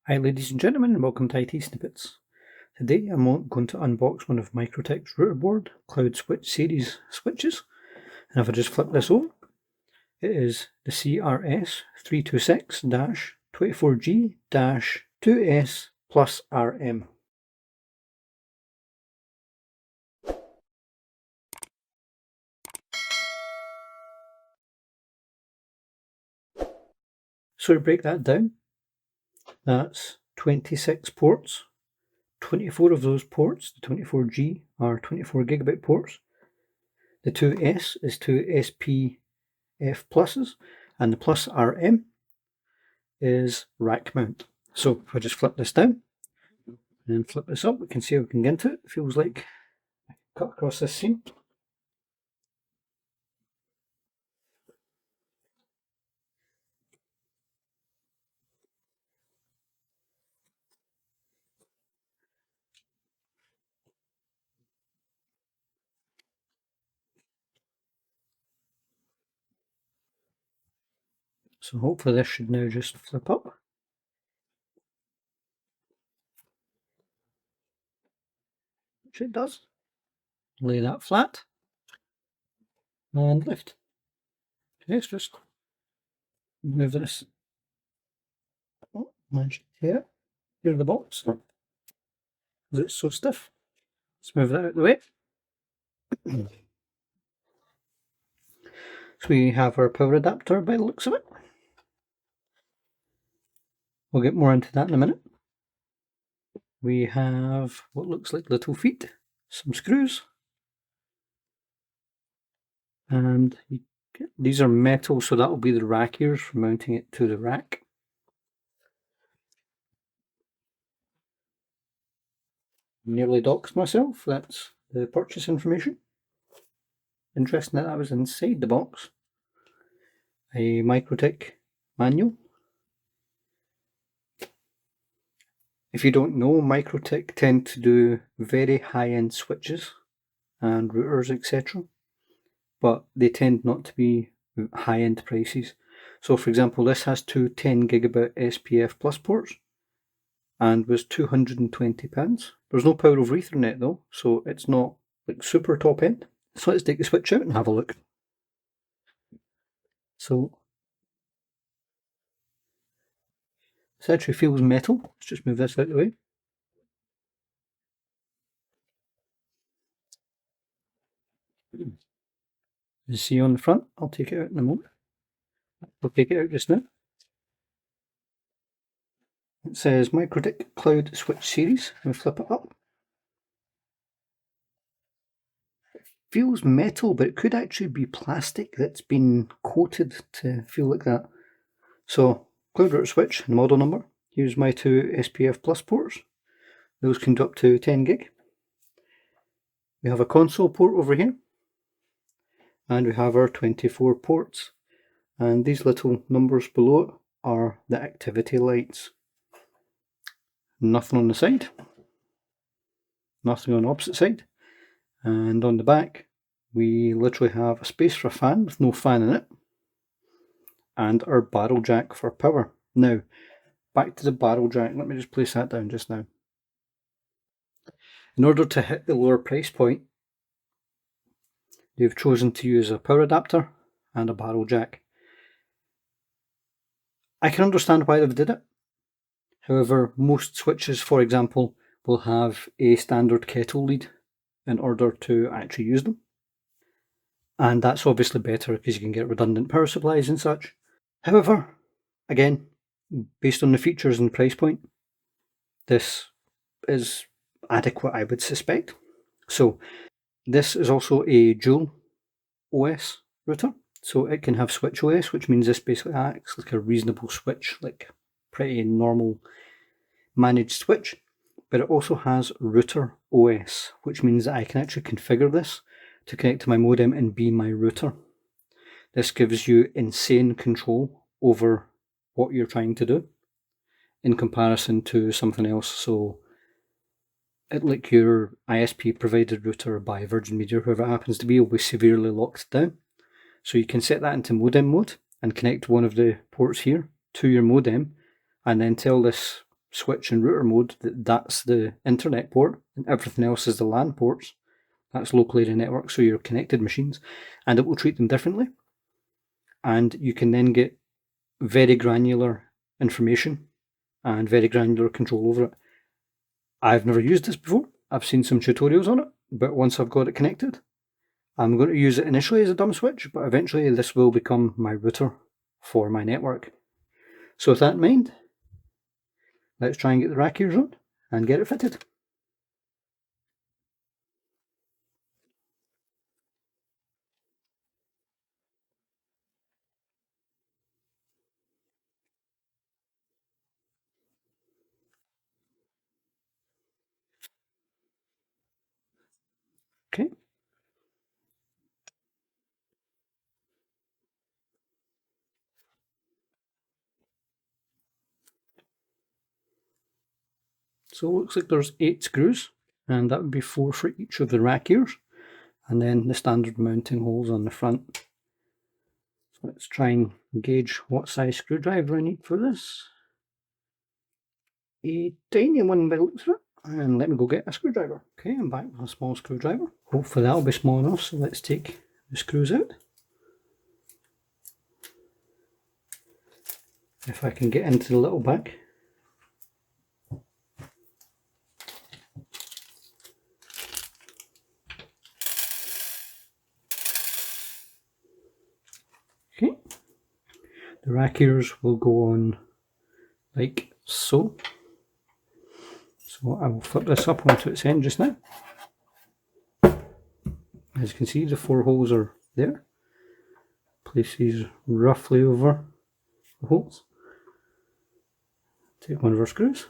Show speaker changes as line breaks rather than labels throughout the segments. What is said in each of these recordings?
Hi ladies and gentlemen, and welcome to ITSnippets. Today I'm going to unbox one of Mikrotik's router board Cloud Switch series switches. And if I just flip this over, it is the CRS326-24G-2S plus RM. So to break that down, that's 26 ports. 24 of those ports, the 24G, are 24 gigabit ports. The 2S is two SPF pluses, and the plus RM is rack mount. So if I just flip this down and flip this up, we can see how we can get into it. It feels like I cut across this seam. So hopefully this should now just flip up. Which it does. Lay that flat and lift. Okay, let's just move this. Oh, managed to tear it. Here's the box. It's so stiff. Let's move that out of the way. So we have our power adapter by the looks of it. We'll get more into that in a minute. We have what looks like little feet, some screws, and these are metal, so that will be the rack ears for mounting it to the rack. Nearly doxed myself. That's the purchase information. Interesting that was inside the box. A Mikrotik manual. If you don't know, Mikrotik tend to do very high-end switches and routers, etc. But they tend not to be high-end prices. So for example, this has two 10 gigabit SPF plus ports and was £220. There's no power over Ethernet though, so it's not like super top end. So let's take the switch out and have a look. So this actually feels metal. Let's just move this out of the way. You see on the front, I'll take it out in a moment. We'll take it out just now. It says Mikrotik Cloud Switch Series. We'll flip it up. It feels metal, but it could actually be plastic that's been coated to feel like that. So, Cloud Router Switch, the model number. Here's my two SPF Plus ports. Those can go up to 10 gig. We have a console port over here. And we have our 24 ports. And these little numbers below it are the activity lights. Nothing on the side. Nothing on the opposite side. And on the back, we literally have a space for a fan with no fan in it. And our barrel jack for power. Now, back to the barrel jack. Let me just place that down just now. In order to hit the lower price point, they've chosen to use a power adapter and a barrel jack. I can understand why they've did it. However, most switches, for example, will have a standard kettle lead in order to actually use them. And that's obviously better because you can get redundant power supplies and such. However, again, based on the features and price point, this is adequate, I would suspect. So this is also a dual OS router. So it can have switch OS, which means this basically acts like a reasonable switch, like pretty normal managed switch. But it also has router OS, which means that I can actually configure this to connect to my modem and be my router. This gives you insane control over what you're trying to do in comparison to something else. So like your ISP provided router by Virgin Media, whoever it happens to be, will be severely locked down. So you can set that into modem mode and connect one of the ports here to your modem and then tell this switch in router mode that that's the internet port and everything else is the LAN ports. That's local area network, so your connected machines, and it will treat them differently. And you can then get very granular information and very granular control over it. I've never used this before. I've seen some tutorials on it, but once I've got it connected, I'm going to use it initially as a dumb switch, but eventually this will become my router for my network. So with that in mind, let's try and get the rack ears on and get it fitted. Okay. So it looks like there's 8 screws, and that would be 4 for each of the rack ears, and then the standard mounting holes on the front. So let's try and gauge what size screwdriver I need for this. A tiny one by the looks of it. And let me go get a screwdriver. Okay, I'm back with a small screwdriver. Hopefully that'll be small enough, so let's take the screws out. If I can get into the little bag. Okay, the rack ears will go on like so. So I will flip this up onto its end just now. As you can see, the 4 holes are there. Place these roughly over the holes. Take one of our screws,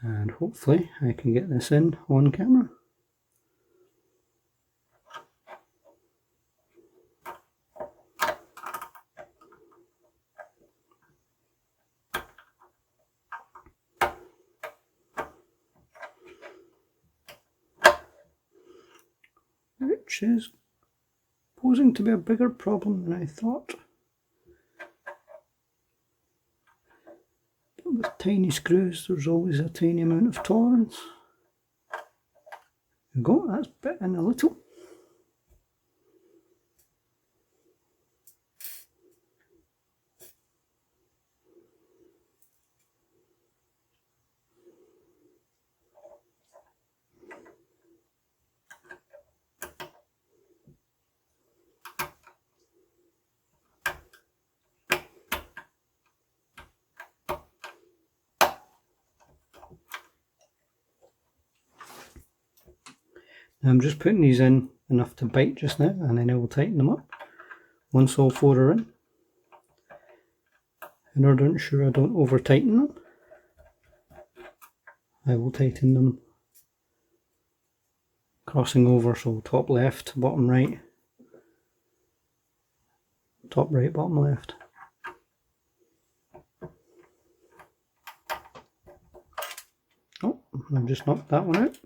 and hopefully I can get this in on camera. Which is posing to be a bigger problem than I thought. But with tiny screws, there's always a tiny amount of tolerance. There we go, that's bit in a little. Now I'm just putting these in enough to bite just now, and then I will tighten them up once all 4 are in order to ensure I don't over tighten them. I will tighten them crossing over, so top left, bottom right, top right, bottom left. Oh, I've just knocked that one out.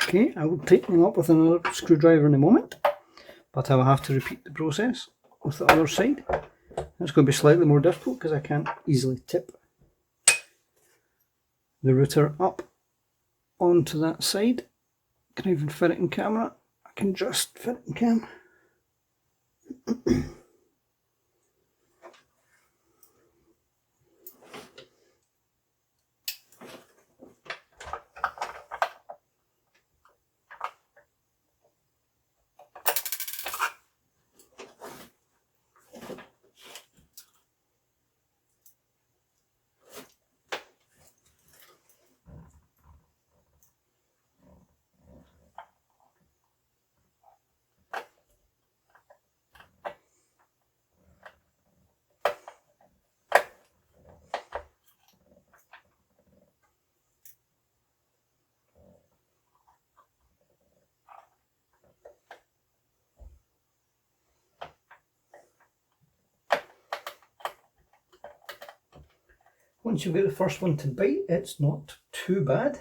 Okay, I will tighten them up with another screwdriver in a moment, but I will have to repeat the process with the other side. It's going to be slightly more difficult because I can't easily tip the router up onto that side. Can I even fit it in camera? I can just fit it in cam. Once you get the first one to bite, it's not too bad.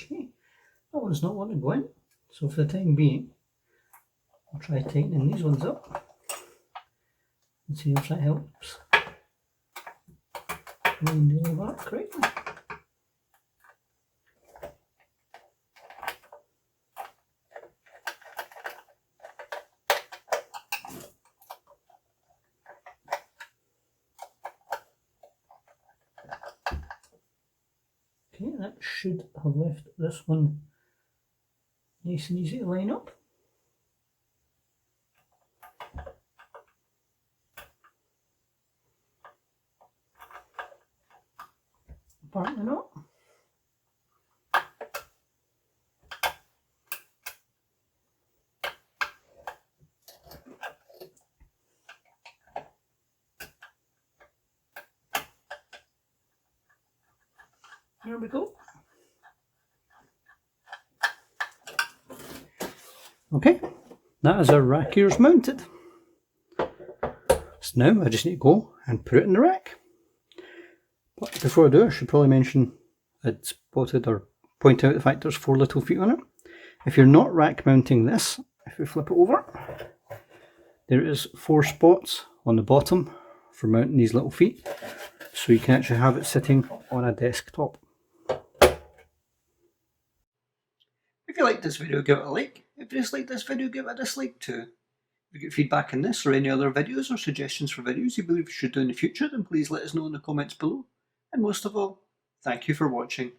Okay, that one's not wanting to go in, so for the time being, I'll try tightening these ones up and see if that helps line the other back correctly. Okay, that should have left this one nice and easy to line up. Apparently not. There we go. Okay, that is our rack ears mounted. So now I just need to go and put it in the rack. But before I do, I should probably mention I'd spotted or point out the fact there's 4 little feet on it. If you're not rack mounting this, if we flip it over, there is 4 spots on the bottom for mounting these little feet, so you can actually have it sitting on a desktop. If you liked this video, give it a like. If you disliked this video, give it a dislike too. If you get feedback on this or any other videos or suggestions for videos you believe we should do in the future, then please let us know in the comments below. And most of all, thank you for watching.